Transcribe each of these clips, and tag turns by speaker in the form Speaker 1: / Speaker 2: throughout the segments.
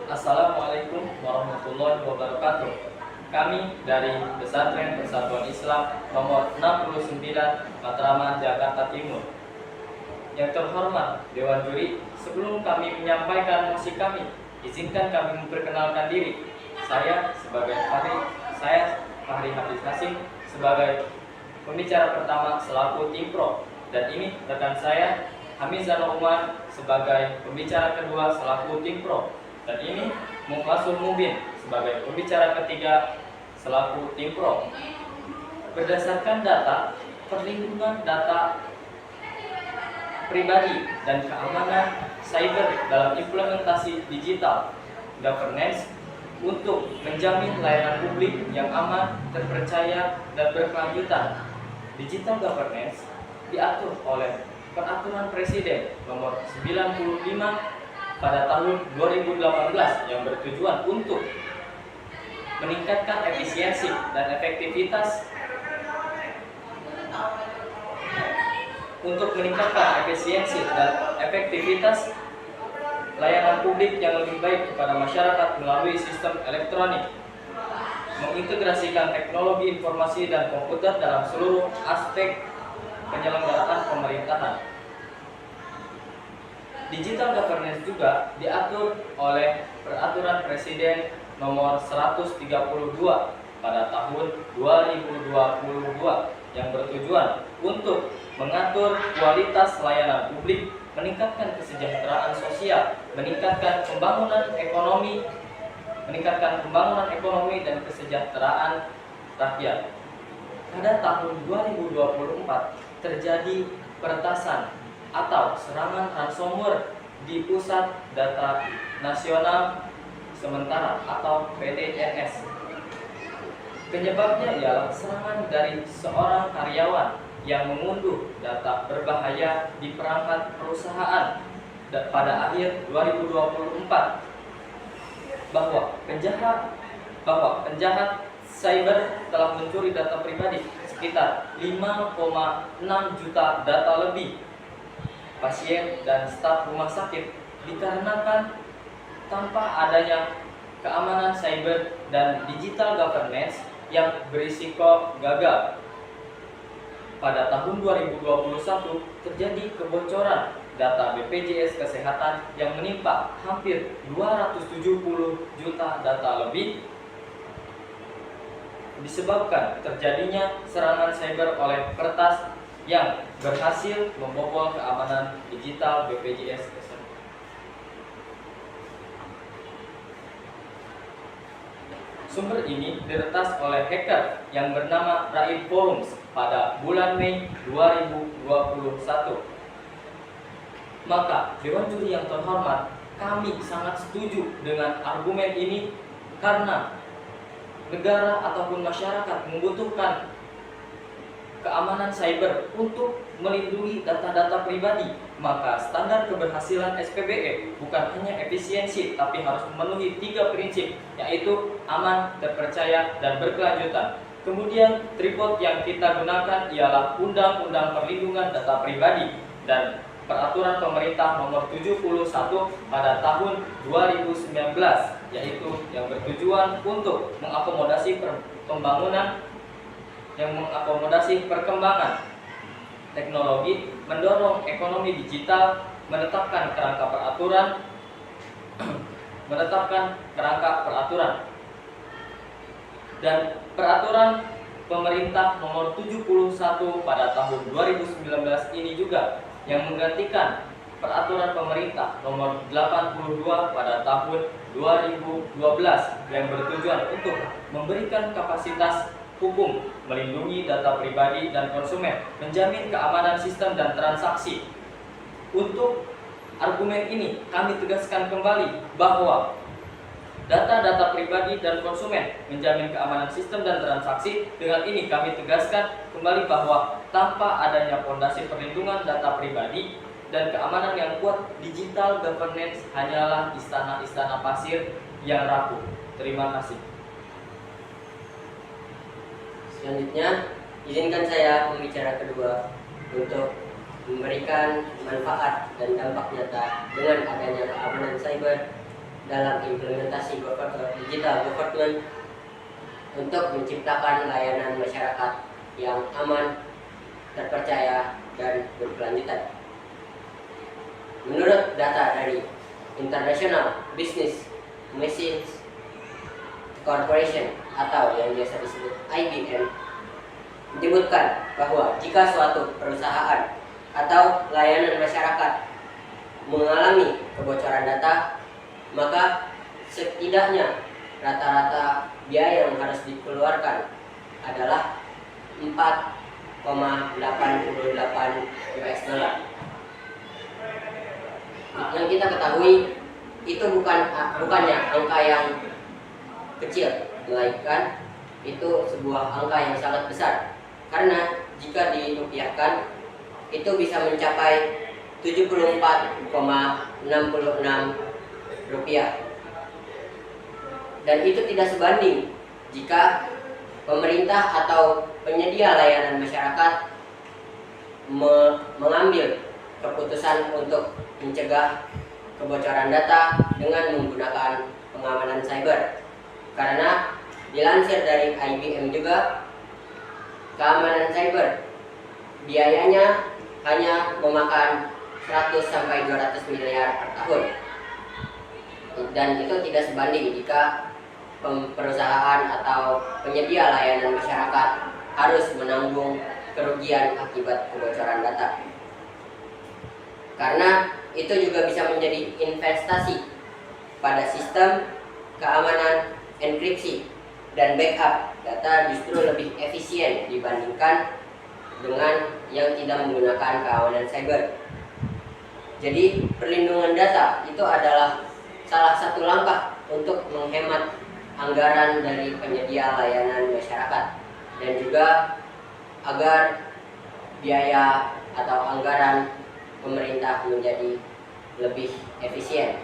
Speaker 1: Assalamualaikum warahmatullahi wabarakatuh. Kami dari Pesantren Persatuan Islam nomor 69 Matraman, Jakarta Timur. Yang terhormat Dewan Juri, sebelum kami menyampaikan mosi kami, izinkan kami memperkenalkan diri. Saya Fahri Hafiz Hasim sebagai pembicara pertama selaku tim pro, dan ini rekan saya Hamizah Umar sebagai pembicara kedua selaku tim pro. Dan ini Mukhlasul Mubin sebagai pembicara ketiga selaku tim pro. Berdasarkan data perlindungan data pribadi dan keamanan cyber dalam implementasi digital governance untuk menjamin layanan publik yang aman, terpercaya, dan berkelanjutan. Digital governance diatur oleh Peraturan Presiden nomor 95 pada tahun 2018 yang bertujuan untuk meningkatkan efisiensi dan efektivitas layanan publik yang lebih baik kepada masyarakat melalui sistem elektronik, mengintegrasikan teknologi informasi dan komputer dalam seluruh aspek penyelenggaraan pemerintahan. Digital governance juga diatur oleh Peraturan Presiden nomor 132 pada tahun 2022 yang bertujuan untuk mengatur kualitas layanan publik, meningkatkan kesejahteraan sosial, meningkatkan pembangunan ekonomi dan kesejahteraan rakyat. Pada tahun 2024 terjadi peretasan atau serangan ransomware di Pusat Data Nasional Sementara atau PDNS. Penyebabnya ialah serangan dari seorang karyawan yang mengunduh data berbahaya di perangkat perusahaan pada akhir 2024 bahwa penjahat cyber telah mencuri data pribadi sekitar 5,6 juta data lebih pasien dan staf rumah sakit dikarenakan tanpa adanya keamanan cyber dan digital governance yang berisiko gagal. Pada tahun 2021 terjadi kebocoran data BPJS Kesehatan yang menimpa hampir 270 juta data lebih disebabkan terjadinya serangan cyber oleh peretas yang berhasil membobol keamanan digital BPJS Kesehatan. Sumber ini diretas oleh hacker yang bernama Raid Forums pada bulan Mei 2021. Maka Dewan Juri yang terhormat, kami sangat setuju dengan argumen ini karena negara ataupun masyarakat membutuhkan keamanan cyber untuk melindungi data-data pribadi. Maka standar keberhasilan SPBE bukan hanya efisiensi, tapi harus memenuhi 3 prinsip, yaitu aman, terpercaya, dan berkelanjutan. Kemudian tripod yang kita gunakan ialah Undang-Undang Perlindungan Data Pribadi dan Peraturan Pemerintah nomor 71 pada tahun 2019, yaitu yang bertujuan untuk mengakomodasi perkembangan teknologi, mendorong ekonomi digital, menetapkan kerangka peraturan dan Peraturan Pemerintah nomor 71 pada tahun 2019 ini juga yang menggantikan Peraturan Pemerintah nomor 82 pada tahun 2012 yang bertujuan untuk memberikan kapasitas hukum, melindungi data pribadi dan konsumen, menjamin keamanan sistem dan transaksi. Untuk argumen ini kami tegaskan kembali bahwa data-data pribadi dan konsumen menjamin keamanan sistem dan transaksi. Dengan ini kami tegaskan kembali bahwa tanpa adanya fondasi perlindungan data pribadi dan keamanan yang kuat, digital governance hanyalah istana-istana pasir yang rapuh. Terima kasih.
Speaker 2: Selanjutnya, izinkan saya pembicara kedua untuk memberikan manfaat dan dampak nyata dengan adanya keamanan cyber dalam implementasi digital government untuk menciptakan layanan masyarakat yang aman, terpercaya, dan berkelanjutan. Menurut data dari International Business Machines Corporation atau yang biasa disebut IBM, menyebutkan bahwa jika suatu perusahaan atau layanan masyarakat mengalami kebocoran data, maka setidaknya rata-rata biaya yang harus dikeluarkan adalah 4,88 US dollar. Yang kita ketahui itu bukannya angka yang kecil, melainkan itu sebuah angka yang sangat besar, karena jika dirupiahkan itu bisa mencapai 74,66 rupiah, dan itu tidak sebanding jika pemerintah atau penyedia layanan masyarakat mengambil keputusan untuk mencegah kebocoran data dengan menggunakan pengamanan cyber. Karena dilansir dari IBM juga, keamanan cyber biayanya hanya memakan 100-200 miliar per tahun, dan itu tidak sebanding jika perusahaan atau penyedia layanan masyarakat harus menanggung kerugian akibat kebocoran data. Karena itu juga bisa menjadi investasi pada sistem keamanan enkripsi dan backup data, justru lebih efisien dibandingkan dengan yang tidak menggunakan keamanan cyber. Jadi perlindungan data itu adalah salah satu langkah untuk menghemat anggaran dari penyedia layanan masyarakat, dan juga agar biaya atau anggaran pemerintah menjadi lebih efisien.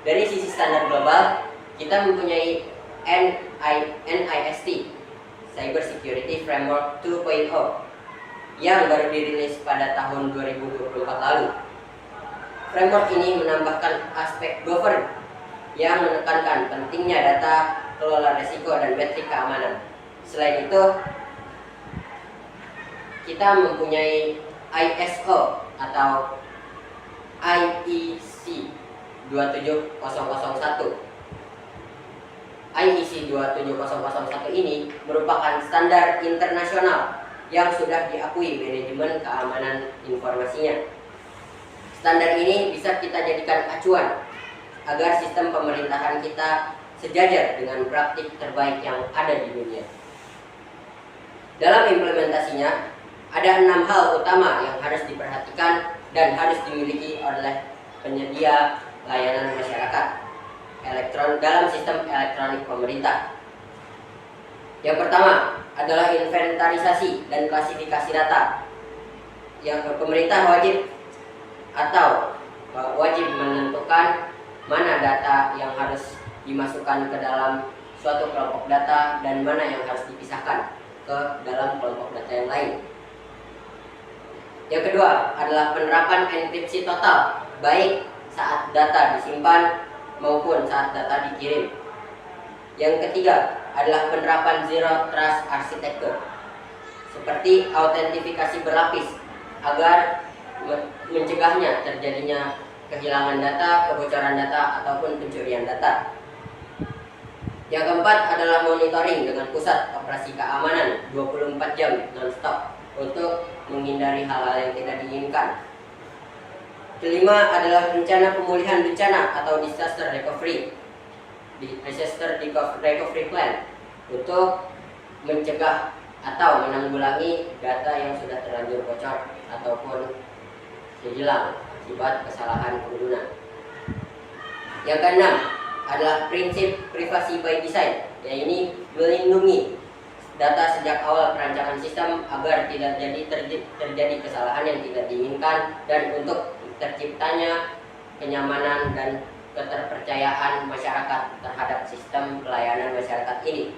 Speaker 2: Dari sisi standar global, kita mempunyai NIST Cyber Security Framework 2.0 yang baru dirilis pada tahun 2024 lalu. Framework ini menambahkan aspek govern yang menekankan pentingnya data, kelola resiko, dan metrik keamanan. Selain itu, kita mempunyai ISO atau IEC 27001. IEC 27001 ini merupakan standar internasional yang sudah diakui manajemen keamanan informasinya. Standar ini bisa kita jadikan acuan agar sistem pemerintahan kita sejajar dengan praktik terbaik yang ada di dunia. Dalam implementasinya, ada 6 hal utama yang harus diperhatikan dan harus dimiliki oleh penyedia layanan masyarakat dalam sistem elektronik pemerintah. Yang pertama adalah inventarisasi dan klasifikasi data. Yang pemerintah wajib menentukan mana data yang harus dimasukkan ke dalam suatu kelompok data dan mana yang harus dipisahkan ke dalam kelompok data yang lain. Yang kedua adalah penerapan enkripsi total, baik saat data disimpan maupun saat data dikirim. Yang ketiga adalah penerapan Zero Trust Architecture, seperti autentifikasi berlapis agar mencegahnya terjadinya kehilangan data, kebocoran data, ataupun pencurian data. Yang keempat adalah monitoring dengan pusat operasi keamanan 24 jam non-stop untuk menghindari hal-hal yang tidak diinginkan. Kelima adalah rencana pemulihan bencana atau disaster recovery plan untuk mencegah atau menanggulangi data yang sudah terlanjur bocor ataupun hilang akibat kesalahan pengguna. Yang keenam adalah prinsip privasi by design, yaitu melindungi data sejak awal perancangan sistem agar tidak terjadi kesalahan yang tidak diinginkan, dan untuk terciptanya kenyamanan dan keterpercayaan masyarakat terhadap sistem pelayanan masyarakat ini.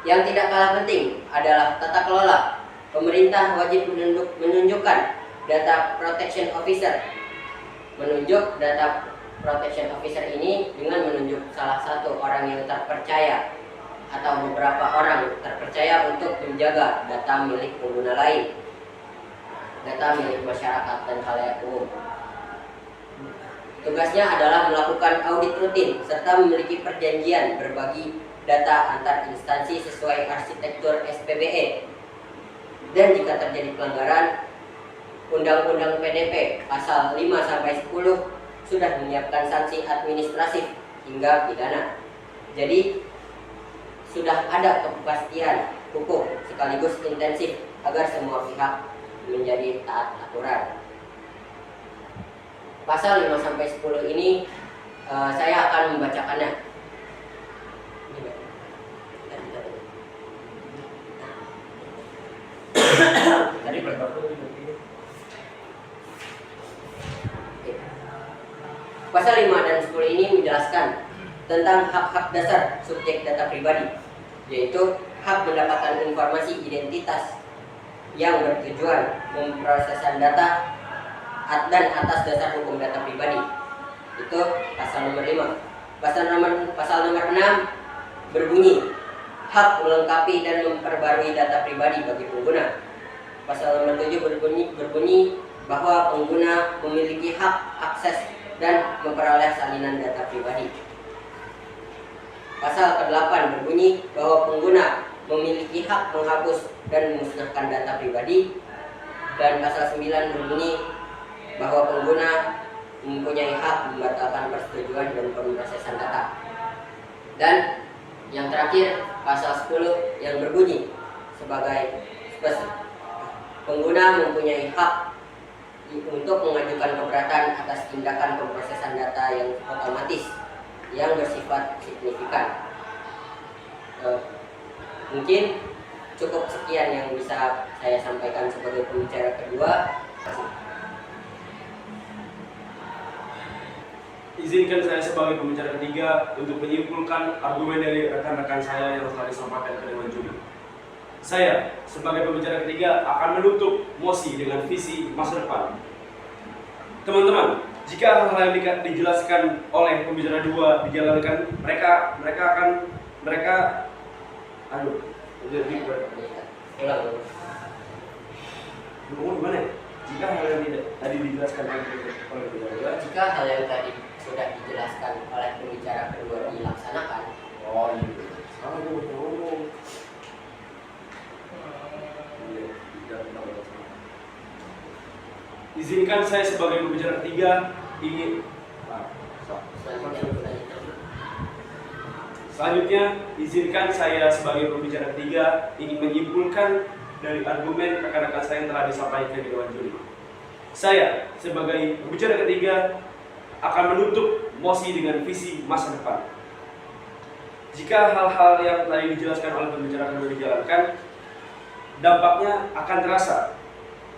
Speaker 2: Yang tidak kalah penting adalah tata kelola Pemerintah wajib menunjukkan data protection officer. Menunjuk data protection officer ini dengan menunjuk salah satu orang yang terpercaya atau beberapa orang terpercaya untuk menjaga data milik pengguna lain, data milik masyarakat dan khalayak umum. Tugasnya adalah melakukan audit rutin serta memiliki perjanjian berbagi data antar instansi sesuai arsitektur SPBE. Dan jika terjadi pelanggaran, Undang-Undang PDP pasal 5-10 sudah menyiapkan sanksi administratif hingga pidana. Jadi sudah ada kepastian hukum sekaligus intensif agar semua pihak menjadi taat aturan. Pasal 5-10 ini saya akan membacakannya.
Speaker 1: Tadi berapa?
Speaker 2: Pasal 5 dan 10 ini menjelaskan tentang hak-hak dasar subjek data pribadi, yaitu hak mendapatkan informasi identitas yang bertujuan memprosesan data dan atas dasar hukum data pribadi. Itu pasal nomor 5. Pasal nomor 6 berbunyi hak melengkapi dan memperbarui data pribadi bagi pengguna. Pasal nomor 7 berbunyi bahwa pengguna memiliki hak akses dan memperoleh salinan data pribadi. Pasal ke-8 berbunyi bahwa pengguna memiliki hak menghapus dan memusnahkan data pribadi. Dan pasal 9 berbunyi bahwa pengguna mempunyai hak membatalkan persetujuan dan pemrosesan data. Dan yang terakhir pasal 10 yang berbunyi sebagai pengguna mempunyai hak untuk mengajukan keberatan atas tindakan pemrosesan data yang otomatis yang bersifat signifikan. Mungkin cukup sekian yang bisa saya sampaikan sebagai pembicara kedua.
Speaker 3: Izinkan saya sebagai pembicara ketiga untuk menyimpulkan argumen dari rekan-rekan saya yang telah disampaikan ke Dewan Juri. Saya sebagai pembicara ketiga akan menutup mosi dengan visi masa depan. Teman-teman, jika hal-hal yang dijelaskan oleh pembicara dua dijalankan, mereka gimana? Jika hal yang tadi dijelaskan oleh pembicara dua,
Speaker 2: Jika hal yang tadi sudah dijelaskan oleh pembicara kedua dilaksanakan,
Speaker 3: sekarang gue mau ngomong. Izinkan saya sebagai pembicara ketiga ingin selanjutnya izinkan saya sebagai pembicara ketiga ingin menyimpulkan dari argumen rekan-rekan saya yang telah disampaikan di Dewan Juri. Saya sebagai pembicara ketiga akan menutup mosi dengan visi masa depan. Jika hal-hal yang tadi dijelaskan oleh pembicara kedua dijalankan, dampaknya akan terasa.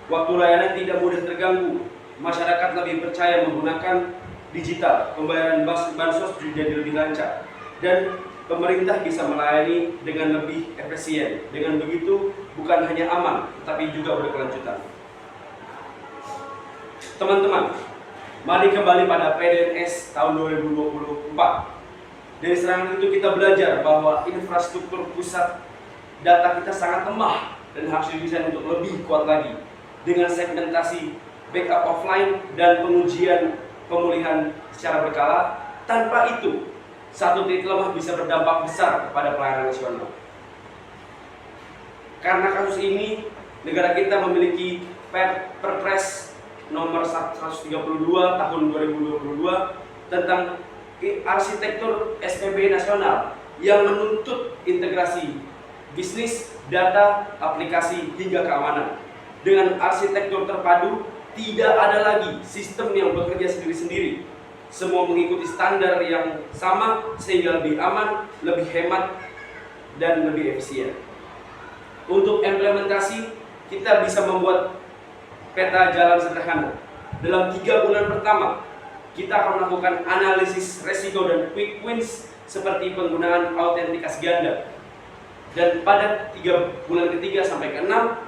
Speaker 3: Waktu layanan tidak mudah terganggu, masyarakat lebih percaya menggunakan digital, pembayaran bansos jadi lebih lancar, dan pemerintah bisa melayani dengan lebih efisien. Dengan begitu, bukan hanya aman, tetapi juga berkelanjutan. Teman-teman, mari kembali pada PDNS tahun 2024. Dari serangan itu kita belajar bahwa infrastruktur pusat data kita sangat lemah dan harus didesain untuk lebih kuat lagi dengan segmentasi backup offline dan pengujian pemulihan secara berkala. Tanpa itu, satu titik lemah bisa berdampak besar kepada pelayanan nasional. Karena kasus ini, negara kita memiliki Perpres nomor 132 tahun 2022 tentang arsitektur SPB nasional yang menuntut integrasi bisnis, data, aplikasi, hingga keamanan. Dengan arsitektur terpadu, tidak ada lagi sistem yang bekerja sendiri-sendiri. Semua mengikuti standar yang sama sehingga lebih aman, lebih hemat, dan lebih efisien. Untuk implementasi, kita bisa membuat peta jalan sederhana. Dalam 3 bulan pertama, kita akan melakukan analisis resiko dan quick wins seperti penggunaan autentikasi ganda. Dan pada 3 bulan ketiga sampai ke-6,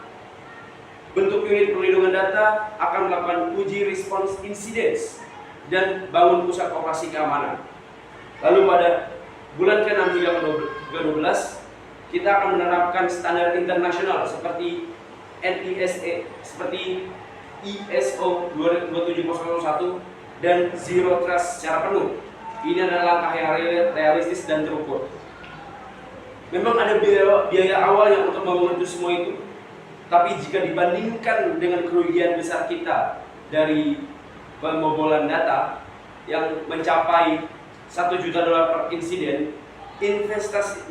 Speaker 3: Bentuk unit perlindungan data akan melakukan uji response incidents dan bangun pusat operasi keamanan. Lalu pada bulan ke-6 hingga ke-12, kita akan menerapkan standar internasional seperti NISE, seperti ISO 27001 dan Zero Trust secara penuh. Ini adalah langkah yang realistis dan terukur. Memang ada biaya awalnya untuk membangun semua itu, tapi jika dibandingkan dengan kerugian besar kita dari pembobolan data yang mencapai $1 juta per insiden,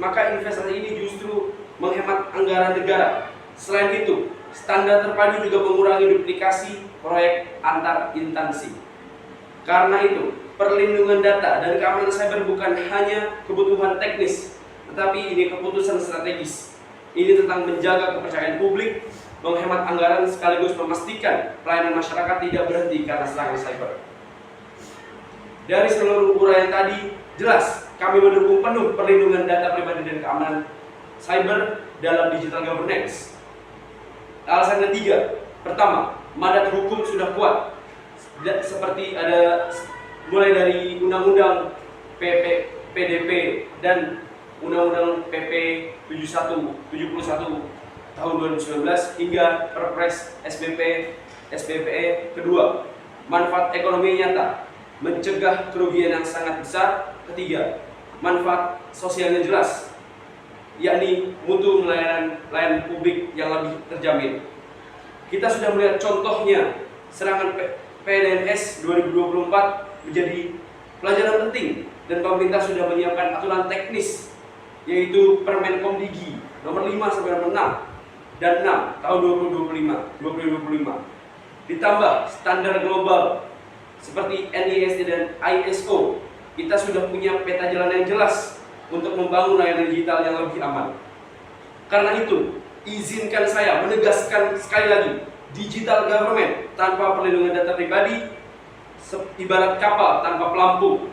Speaker 3: maka investasi ini justru menghemat anggaran negara. Selain itu, standar terpadu juga mengurangi duplikasi proyek antar instansi. Karena itu, perlindungan data dan keamanan cyber bukan hanya kebutuhan teknis, tetapi ini keputusan strategis. Ini tentang menjaga kepercayaan publik, menghemat anggaran sekaligus memastikan pelayanan masyarakat tidak berhenti karena serangan cyber. Dari seluruh uraian tadi, jelas kami mendukung penuh perlindungan data pribadi dan keamanan cyber dalam digital governance. Alasan ketiga, pertama, mandat hukum sudah kuat. Seperti ada mulai dari Undang-Undang PDP dan Undang-Undang PP 71 tahun 2019 hingga Perpres SBPE. Kedua, manfaat ekonomi nyata, mencegah kerugian yang sangat besar. Ketiga, manfaat sosialnya jelas, yakni mutu layanan publik yang lebih terjamin. Kita sudah melihat contohnya serangan PDNS 2024 menjadi pelajaran penting dan pemerintah sudah menyiapkan aturan teknis, yaitu Permenkom Digi nomor 5 sampai nomor 6 dan 6 tahun 2025. Ditambah standar global seperti NIST dan ISO, kita sudah punya peta jalan yang jelas untuk membangun layanan digital yang lebih aman. Karena itu, izinkan saya menegaskan sekali lagi, digital government tanpa perlindungan data pribadi ibarat kapal tanpa pelampung,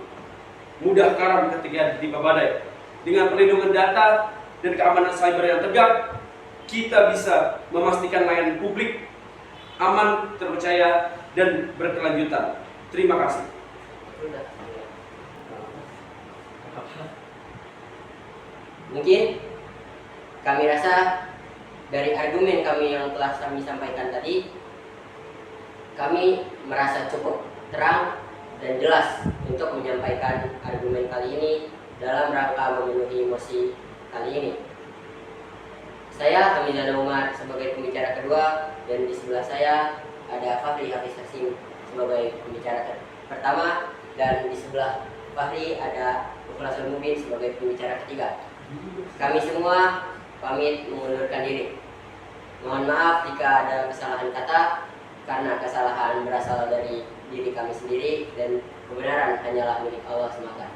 Speaker 3: mudah karam ketika ditimpa badai. Dengan perlindungan data dan keamanan cyber yang tegak, kita bisa memastikan layanan publik aman, terpercaya, dan berkelanjutan. Terima kasih.
Speaker 2: Mungkin kami rasa dari argumen kami yang telah kami sampaikan tadi, kami merasa cukup terang dan jelas untuk menyampaikan argumen kali ini dalam rangka memenuhi mosi kali ini. Saya Hamizana Umar sebagai pembicara kedua, dan di sebelah saya ada Fahri Hafiz Hasim sebagai pembicara pertama, dan di sebelah Fahri ada Mukhlasul Mubin sebagai pembicara ketiga. Kami semua pamit mengundurkan diri. Mohon maaf jika ada kesalahan kata, karena kesalahan berasal dari diri kami sendiri dan kebenaran hanyalah milik Allah semata.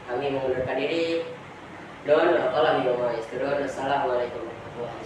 Speaker 2: Kami mengundurkan diri. Assalamualaikum warahmatullahi wabarakatuh.